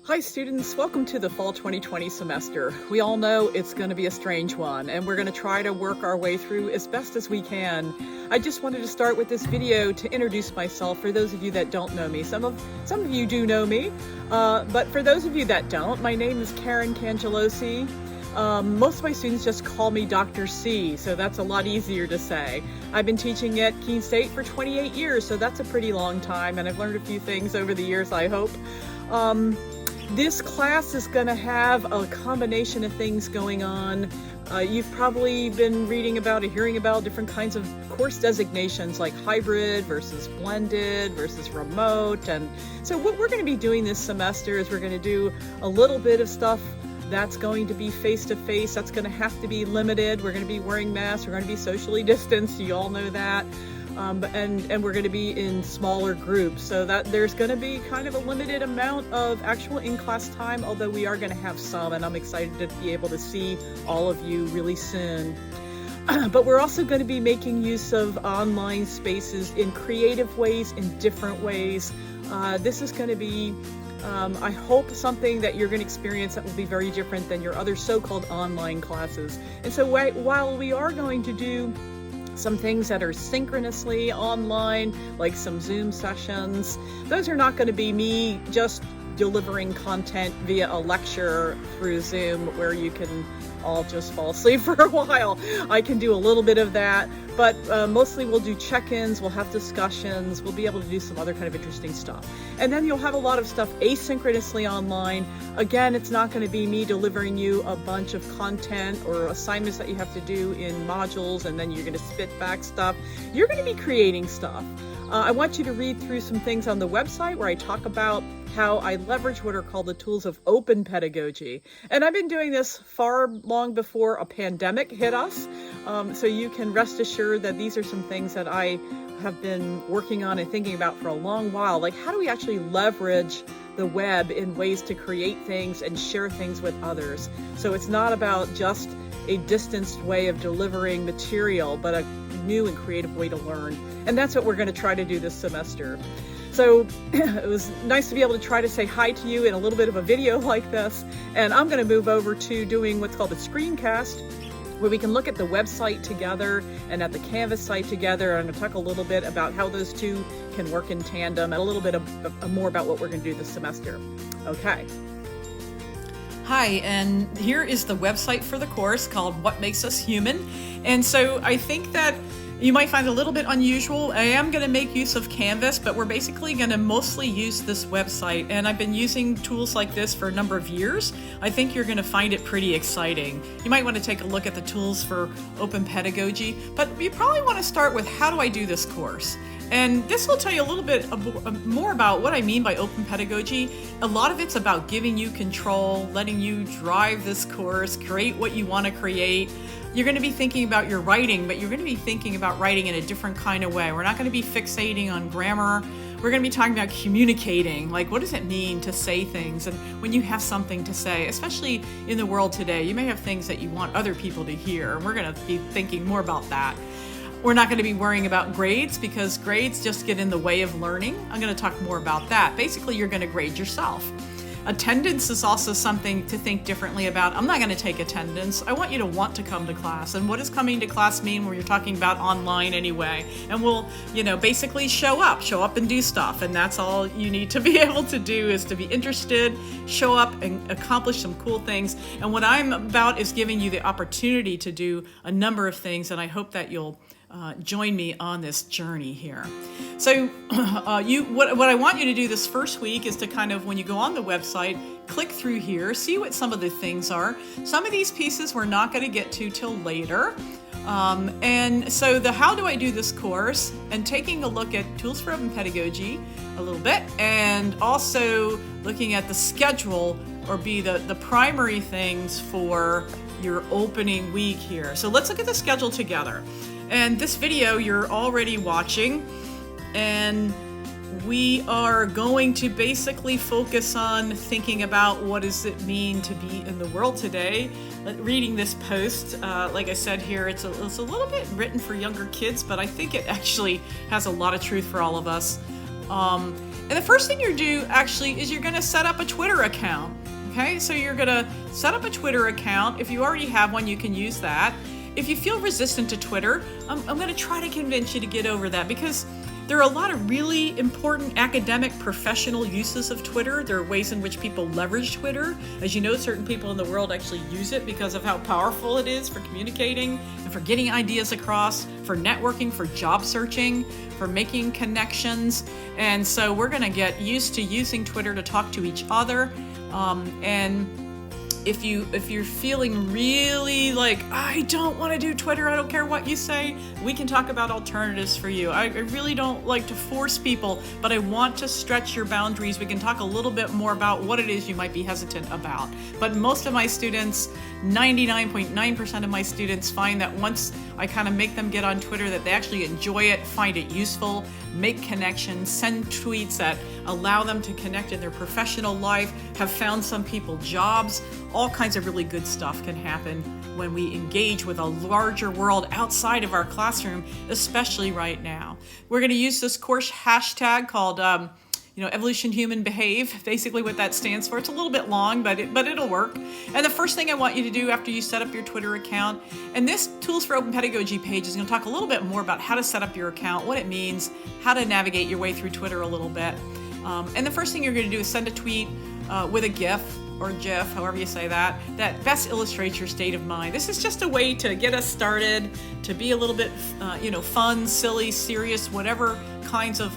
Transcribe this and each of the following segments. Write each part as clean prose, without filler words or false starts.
Hi students, welcome to the fall 2020 semester. We all know it's going to be a strange one, and we're going to try to work our way through as best as we can. I just wanted to start with this video to introduce myself for those of you that don't know me. Some of you do know me, but for those of you that don't, my name is Karen Cangelosi. Most of my students just call me Dr. C, so that's a lot easier to say. I've been teaching at Keene State for 28 years, so that's a pretty long time, and I've learned a few things over the years, I hope. This class is going to have a combination of things going on. You've probably been reading about or hearing about different kinds of course designations like hybrid versus blended versus remote. And so what we're going to be doing this semester is we're going to do a little bit of stuff that's going to be face-to-face. That's going to have to be limited. We're going to be wearing masks. We're going to be socially distanced. You all know that. And we're going to be in smaller groups, so that there's going to be kind of a limited amount of actual in-class time, although we are going to have some, and I'm excited to be able to see all of you really soon. But we're also going to be making use of online spaces in creative ways, in different ways. This is going to be, I hope, something that you're going to experience that will be very different than your other so-called online classes. And so while we are going to do some things that are synchronously online, like some Zoom sessions, those are not going to be me just delivering content via a lecture through Zoom where you can all just fall asleep for a while. I can do a little bit of that, but mostly we'll do check-ins, we'll have discussions, we'll be able to do some other kind of interesting stuff. And then you'll have a lot of stuff asynchronously online. Again, it's not going to be me delivering you a bunch of content or assignments that you have to do in modules and then you're going to spit back stuff. You're going to be creating stuff. I want you to read through some things on the website where I talk about how I leverage what are called the tools of open pedagogy. And I've been doing this long before a pandemic hit us. So you can rest assured that these are some things that I have been working on and thinking about for a long while. Like, how do we actually leverage the web in ways to create things and share things with others? So it's not about just a distanced way of delivering material, but a new and creative way to learn. And that's what we're going to try to do this semester. So it was nice to be able to try to say hi to you in a little bit of a video like this. And I'm going to move over to doing what's called a screencast, where we can look at the website together and at the Canvas site together. I'm going to talk a little bit about how those two can work in tandem and a little bit more about what we're going to do this semester. Okay. Hi, and here is the website for the course called What Makes Us Human. And so I think that you might find it a little bit unusual. I am going to make use of Canvas, but we're basically going to mostly use this website. And I've been using tools like this for a number of years. I think you're going to find it pretty exciting. You might want to take a look at the tools for open pedagogy, but you probably want to start with, how do I do this course? And this will tell you a little bit more about what I mean by open pedagogy. A lot of it's about giving you control, letting you drive this course, create what you want to create. You're going to be thinking about your writing, but you're going to be thinking about writing in a different kind of way. We're not going to be fixating on grammar. We're going to be talking about communicating. Like, what does it mean to say things? And when you have something to say, especially in the world today, you may have things that you want other people to hear. And we're going to be thinking more about that. We're not going to be worrying about grades, because grades just get in the way of learning. I'm going to talk more about that. Basically, you're going to grade yourself. Attendance is also something to think differently about. I'm not going to take attendance. I want you to want to come to class. And what does coming to class mean when you're talking about online anyway? And we'll, basically show up and do stuff. And that's all you need to be able to do, is to be interested, show up and accomplish some cool things. And what I'm about is giving you the opportunity to do a number of things. And I hope that you'll join me on this journey here. So what I want you to do this first week is to kind of, when you go on the website, click through here, see what some of the things are. Some of these pieces we're not going to get to till later. And so the how do I do this course, and taking a look at tools for open pedagogy a little bit, and also looking at the schedule, or be the primary things for your opening week here. So let's look at the schedule together. And this video you're already watching, and we are going to basically focus on thinking about what does it mean to be in the world today. Reading this post, like I said here, it's a little bit written for younger kids, but I think it actually has a lot of truth for all of us. And the first thing you do actually is you're gonna set up a Twitter account. Okay, so you're gonna set up a Twitter account. If you already have one, you can use that. If you feel resistant to Twitter, I'm gonna try to convince you to get over that, because there are a lot of really important academic, professional uses of Twitter. There are ways in which people leverage Twitter. As you know, certain people in the world actually use it because of how powerful it is for communicating and for getting ideas across, for networking, for job searching, for making connections. And so we're gonna get used to using Twitter to talk to each other. And if you're feeling really like, I don't want to do Twitter, I don't care what you say, we can talk about alternatives for you. I really don't like to force people, but I want to stretch your boundaries. We can talk a little bit more about what it is you might be hesitant about. But most of my students, 99.9% of my students, find that once I kind of make them get on Twitter, that they actually enjoy it, find it useful, make connections, send tweets that allow them to connect in their professional life, have found some people jobs. All kinds of really good stuff can happen when we engage with a larger world outside of our classroom, especially right now. We're going to use this course hashtag called Evolution Human Behave, basically what that stands for. It's a little bit long, but it'll work. And the first thing I want you to do after you set up your Twitter account, and this Tools for Open Pedagogy page is going to talk a little bit more about how to set up your account, what it means, how to navigate your way through Twitter a little bit. And the first thing you're going to do is send a tweet with a GIF or GIF, however you say that best illustrates your state of mind. This is just a way to get us started, to be a little bit, fun, silly, serious, whatever kinds of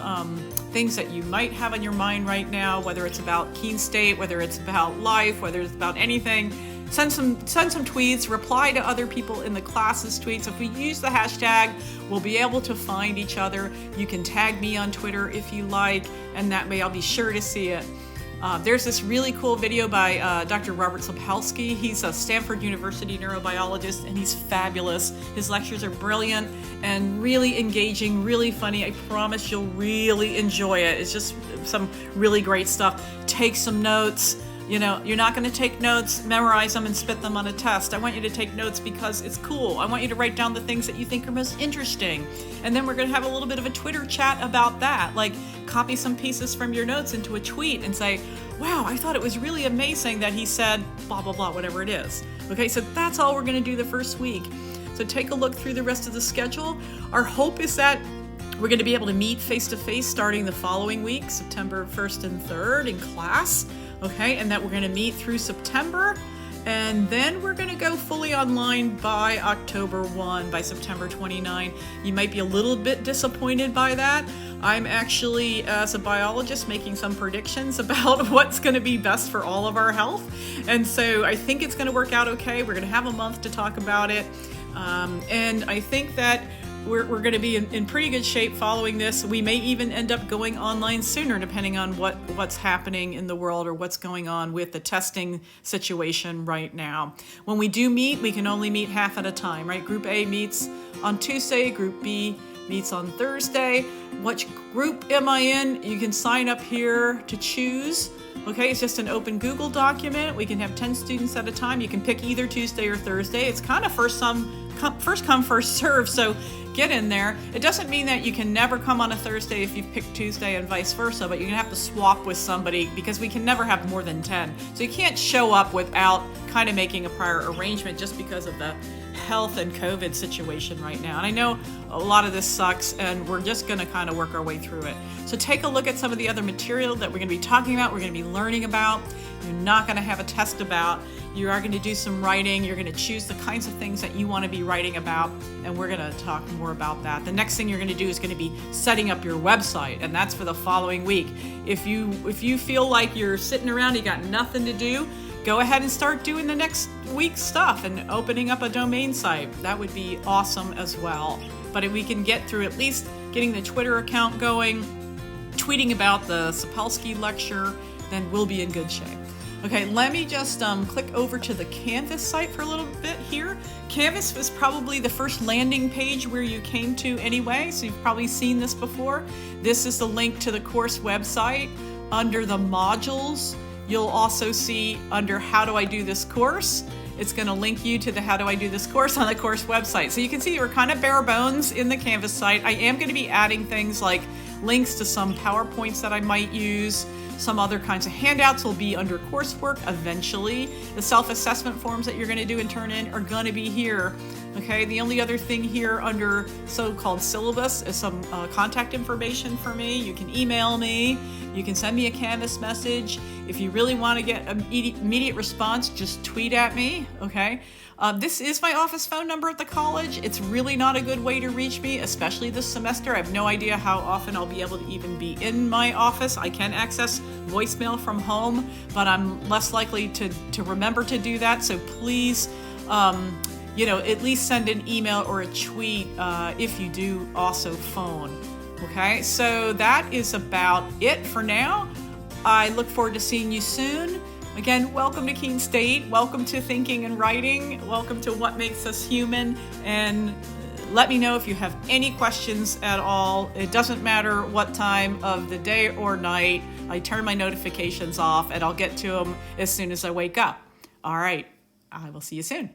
things that you might have on your mind right now, whether it's about Keene State, whether it's about life, whether it's about anything. Send some tweets, reply to other people in the class's tweets. If we use the hashtag, we'll be able to find each other. You can tag me on Twitter if you like, and that way I'll be sure to see it. There's this really cool video by Dr. Robert Sapolsky. He's a Stanford University neurobiologist, and he's fabulous. His lectures are brilliant and really engaging, really funny. I promise you'll really enjoy it. It's just some really great stuff. Take some notes. You're not going to take notes, memorize them, and spit them on a test. I want you to take notes because it's cool. I want you to write down the things that you think are most interesting. And then we're going to have a little bit of a Twitter chat about that. Like, copy some pieces from your notes into a tweet and say, wow, I thought it was really amazing that he said blah, blah, blah, whatever it is. Okay, so that's all we're going to do the first week. So take a look through the rest of the schedule. Our hope is that we're going to be able to meet face-to-face starting the following week, September 1st and 3rd in class. Okay, and that we're going to meet through September, and then we're going to go fully online by October 1, by September 29. You might be a little bit disappointed by that. I'm actually, as a biologist, making some predictions about what's going to be best for all of our health, and so I think it's going to work out okay. We're going to have a month to talk about it, and I think that we're going to be in pretty good shape following this. We may even end up going online sooner, depending on what's happening in the world or what's going on with the testing situation right now. When we do meet, we can only meet half at a time, right? Group A meets on Tuesday, Group B meets on Thursday. Which group am I in? You can sign up here to choose. Okay, it's just an open Google document. We can have 10 students at a time. You can pick either Tuesday or Thursday. It's kind of first come, first serve, so get in there. It doesn't mean that you can never come on a Thursday if you've picked Tuesday and vice versa, but you're gonna have to swap with somebody because we can never have more than 10. So you can't show up without kind of making a prior arrangement just because of the health and COVID situation right now. And I know a lot of this sucks, and we're just gonna kind of work our way through it. So take a look at some of the other material that we're gonna be talking about, we're gonna be learning about. You're not gonna have a test about. You are gonna do some writing. You're gonna choose the kinds of things that you wanna be writing about, and we're gonna talk more about that. The next thing you're gonna do is gonna be setting up your website, and that's for the following week. If you feel like you're sitting around, you got nothing to do, go ahead and start doing the next week's stuff and opening up a domain site. That would be awesome as well. But if we can get through at least getting the Twitter account going, tweeting about the Sapolsky lecture, then we'll be in good shape. Okay, let me just click over to the Canvas site for a little bit here. Canvas was probably the first landing page where you came to anyway, so you've probably seen this before. This is the link to the course website. Under the modules, you'll also see under How Do I Do This Course? It's going to link you to the How Do I Do This Course on the course website. So you can see we're kind of bare bones in the Canvas site. I am going to be adding things like links to some PowerPoints that I might use. Some other kinds of handouts will be under coursework eventually. The self-assessment forms that you're going to do and turn in are going to be here. Okay, the only other thing here under so-called syllabus is some contact information for me. You can email me. You can send me a Canvas message. If you really want to get an immediate response, just tweet at me, okay? This is my office phone number at the college. It's really not a good way to reach me, especially this semester. I have no idea how often I'll be able to even be in my office. I can access voicemail from home, but I'm less likely to remember to do that. So please, at least send an email or a tweet if you do also phone. Okay, so that is about it for now. I look forward to seeing you soon. Again, welcome to Keene State. Welcome to Thinking and Writing. Welcome to What Makes Us Human. And let me know if you have any questions at all. It doesn't matter what time of the day or night. I turn my notifications off and I'll get to them as soon as I wake up. All right, I will see you soon.